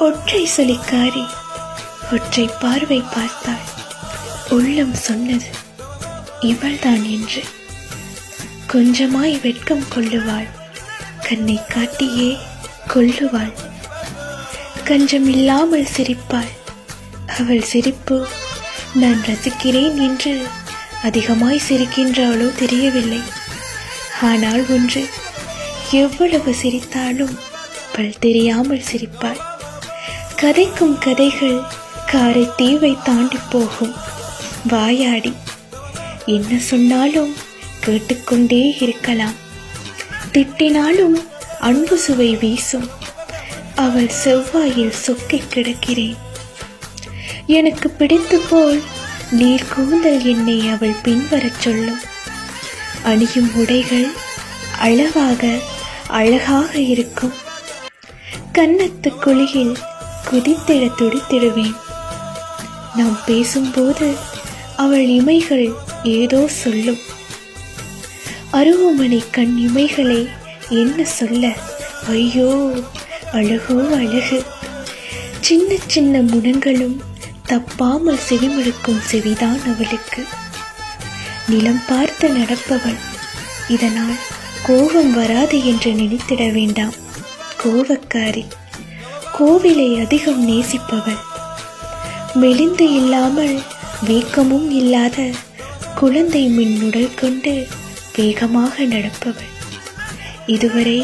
ஒற்றை சொலிக்காரி ஒற்றை பார்வை பார்த்தாள். உள்ளம் சொன்னது இவள்தான் என்று. கொஞ்சமாய் வெட்கம் கொள்ளுவாள், கண்ணை காட்டியே கொல்லுவாள். கஞ்சம் இல்லாமல் சிரிப்பாள். அவள் சிரிப்பு நான் ரசிக்கிறேன் என்று அதிகமாய் சிரிக்கின்றாளோ தெரியவில்லை. ஆனால் ஒன்று, எவ்வளவு சிரித்தாலும் அவள் தெரியாமல் சிரிப்பாள். கதைக்கும் கதைகள் காரை தீவை தாண்டி போகும். வாயாடி என்ன சொன்னாலும் கேட்டுக்கொண்டே இருக்கலாம். திட்டினாலும் அன்பு சுவை வீசும். அவள் செவ்வாயில் சொக்கி கிடக்கிறேன். எனக்கு பிடித்து போல் நீர் கூந்தல் என்னை அவள் பின்வரச் சொல்லும். அணியும் உடைகள் அழகாக இருக்கும். கன்னத்து குழியில் குதித்திட துடித்திடுவேன். நாம் பேசும்போது அவள் இமைகள் ஏதோ சொல்லும். அருவமனை கண் இமைகளை என்ன சொல்ல, ஐயோ அழகோ அழகு. சின்ன சின்ன முனங்களும் தப்பாமல் செவிமடுக்கும் செவிதான் அவளுக்கு. நிலம் பார்த்து நடப்பவள். இதனால் கோபம் வராது என்று நினைத்திட வேண்டாம். கோபக்காரி. கோவிலை அதிகம் நேசிப்பவள். மெலிந்து இல்லாமல் வேக்கமும் இல்லாத குழந்தை மின்னுடல் கொண்டு வேகமாக நடப்பவள். இதுவரை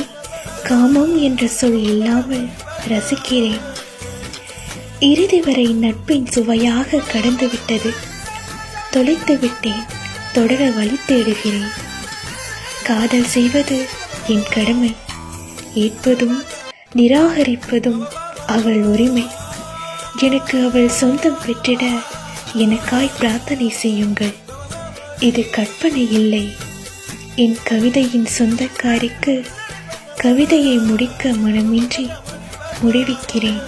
காமம் என்ற சொல் இல்லாமல் ரசிக்கிறேன். இறுதி வரை நட்பின் சுவையாக கடந்து விட்டது. தொலைத்து விட்டேன், தொடர வழி தேடுகிறேன். காதல் செய்வது என் கடமை. ஏற்பதும் நிராகரிப்பதும் அவள் உரிமை. எனக்கு அவள் சொந்தம் பெற்றிட எனக்காய் பிரார்த்தனை செய்யுங்கள். இது கற்பனை இல்லை. என் கவிதையின் சொந்தக்காரிக்கு கவிதையை முடிக்க மனமின்றி முடிவிக்கிறேன்.